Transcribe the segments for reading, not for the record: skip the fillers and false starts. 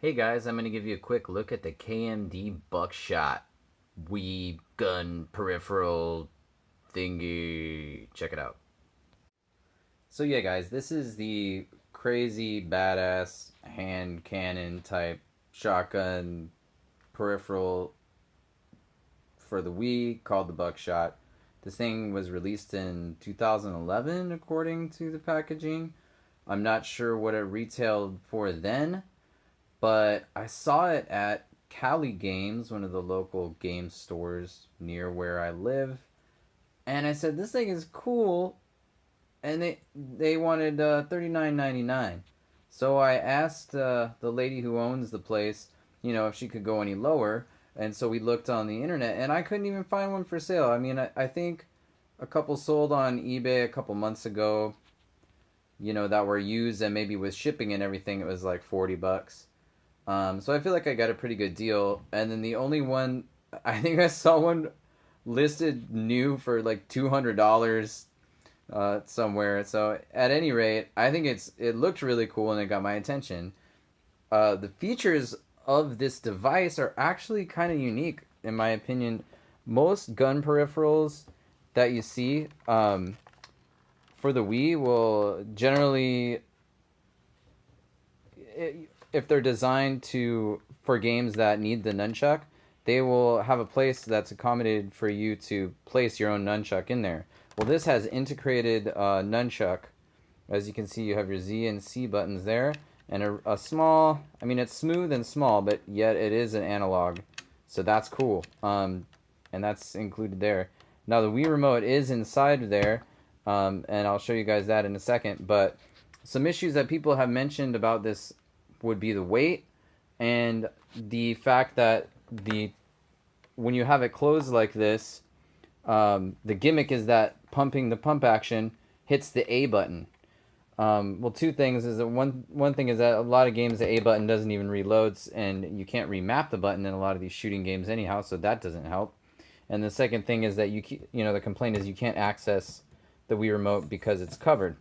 Hey guys, I'm going to give you a quick look at the KMD buckshot Wii gun peripheral thingy. Check it out. So yeah guys, this is the crazy badass hand cannon type shotgun peripheral for the Wii called the buckshot. This thing was released in 2011 according to the packaging. I'm not sure what it retailed for then, but I saw it at Cali Games, one of the local game stores near where I live, and I said this thing is cool, and they wanted $39.99. So I asked the lady who owns the place, if she could go any lower, and so we looked on the internet, and I couldn't even find one for sale. I mean, I think a couple sold on eBay a couple months ago, that were used, and maybe with shipping and everything, it was like $40. So I feel like I got a pretty good deal. And then the only one, I think I saw one listed new for like $200 somewhere. So at any rate, I think it looked really cool and it got my attention. The features of this device are actually kind of unique, in my opinion. Most gun peripherals that you see for the Wii will generally, if they're designed for games that need the nunchuck, they will have a place that's accommodated for you to place your own nunchuck in there. Well, this has integrated nunchuck. As you can see, you have your Z and C buttons there, and a small, it's smooth and small, but yet it is an analog, so that's cool. And that's included there. Now the Wii remote is inside there, and I'll show you guys that in a second, but some issues that people have mentioned about this would be the weight and the fact that when you have it closed like this, the gimmick is that the pump action hits the A button. Well, two things is that one thing is that a lot of games the A button doesn't even reload, and you can't remap the button in a lot of these shooting games anyhow, so that doesn't help. And the second thing is that the complaint is you can't access the Wii remote because it's covered.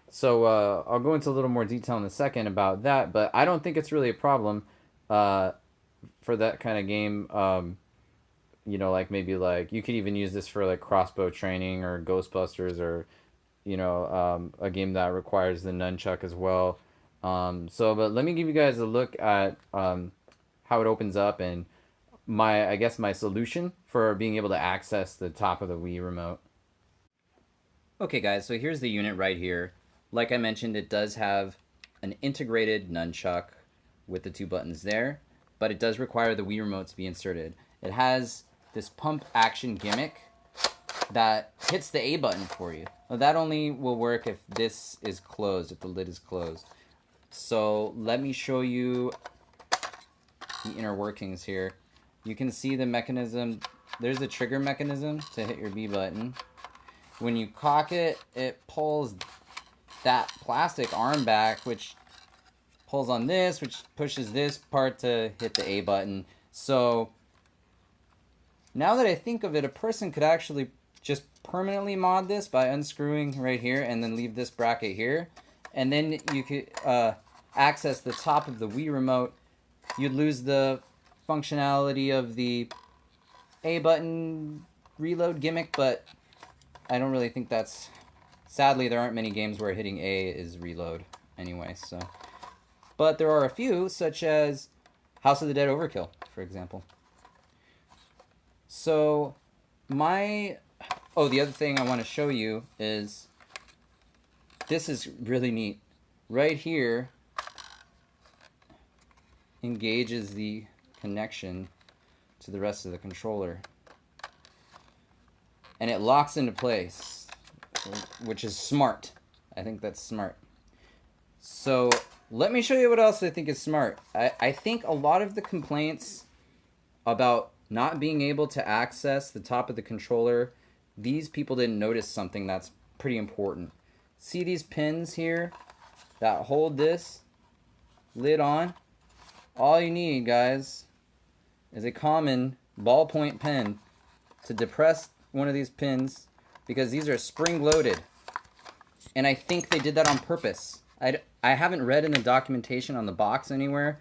So I'll go into a little more detail in a second about that, but I don't think it's really a problem for that kind of game. Like maybe like you could even use this for like crossbow training or Ghostbusters or a game that requires the nunchuck as well. But let me give you guys a look at how it opens up and my solution for being able to access the top of the Wii remote. Okay guys, so here's the unit right here. Like I mentioned, it does have an integrated nunchuck with the two buttons there, but it does require the Wii remote to be inserted. It has this pump action gimmick that hits the A button for you. Now, that only will work if this is closed, if the lid is closed. So let me show you the inner workings here. You can see the mechanism. There's the trigger mechanism to hit your B button. When you cock it, it pulls that plastic arm back, which pulls on this, which pushes this part to hit the A button. So now that I think of it, a person could actually just permanently mod this by unscrewing right here and then leave this bracket here. And then you could access the top of the Wii remote. You'd lose the functionality of the A button reload gimmick, but I don't really think that's... Sadly, there aren't many games where hitting A is reload anyway, so... But there are a few, such as House of the Dead Overkill, for example. So, the other thing I want to show you is... This is really neat. Right here engages the connection to the rest of the controller. And it locks into place, which is smart. I think that's smart. So let me show you what else I think is smart. I think a lot of the complaints about not being able to access the top of the controller, these people didn't notice something that's pretty important. See these pins here that hold this lid on? All you need, guys, is a common ballpoint pen to depress one of these pins, because these are spring loaded, and I think they did that on purpose. I haven't read in the documentation on the box anywhere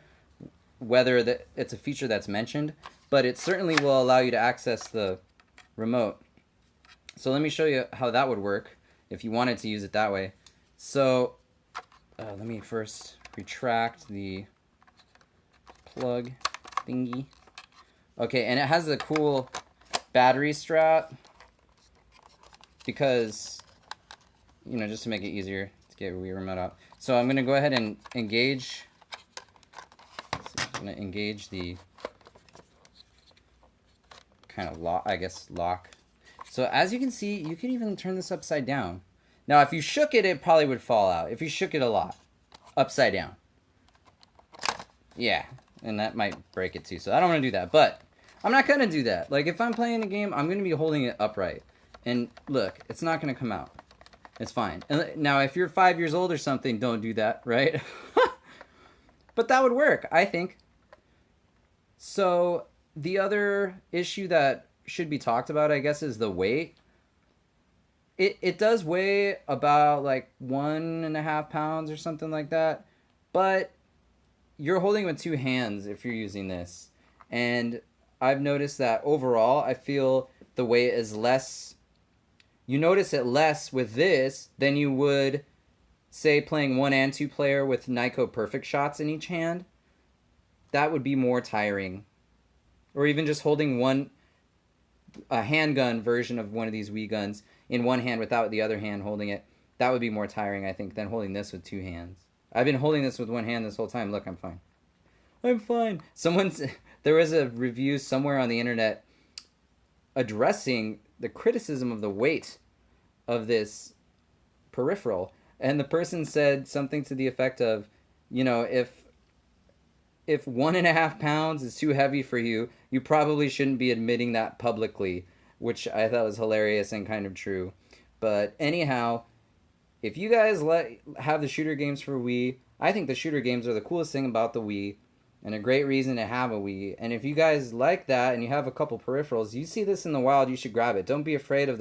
whether it's a feature that's mentioned, but it certainly will allow you to access the remote. So let me show you how that would work if you wanted to use it that way. So let me first retract the plug thingy. Okay, and it has a cool battery strap because, you know, just to make it easier to get Wii remote out. So I'm going to go ahead and engage. I'm going to engage the kind of lock, I guess, lock. So as you can see, you can even turn this upside down. Now, if you shook it, it probably would fall out. If you shook it a lot, upside down. Yeah, and that might break it too. So I don't want to do that, but I'm not going to do that. Like, if I'm playing a game, I'm going to be holding it upright. And look, it's not going to come out. It's fine. And now, if you're 5 years old or something, don't do that, right? But that would work, I think. So the other issue that should be talked about, I guess, is the weight. It does weigh about like 1.5 pounds or something like that, but you're holding it with two hands if you're using this. And I've noticed that overall, I feel the weight is less. You notice it less with this than you would, say, playing 1 and 2 player with Nyko perfect shots in each hand. That would be more tiring. Or even just holding a handgun version of one of these Wii guns in one hand without the other hand holding it. That would be more tiring, I think, than holding this with two hands. I've been holding this with one hand this whole time. Look, I'm fine. I'm fine. There was a review somewhere on the internet addressing the criticism of the weight of this peripheral. And the person said something to the effect of, you know, if 1.5 pounds is too heavy for you, you probably shouldn't be admitting that publicly, which I thought was hilarious and kind of true. But anyhow, if you guys have the shooter games for Wii, I think the shooter games are the coolest thing about the Wii and a great reason to have a Wii. And if you guys like that and you have a couple peripherals, you see this in the wild, you should grab it. Don't be afraid of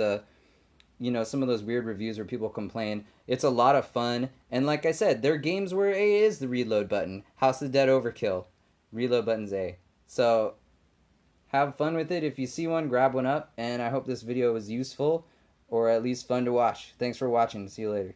some of those weird reviews where people complain. It's a lot of fun. And like I said, there are games where A is the reload button. House of the Dead Overkill. Reload button's A. So have fun with it. If you see one, grab one up. And I hope this video was useful or at least fun to watch. Thanks for watching. See you later.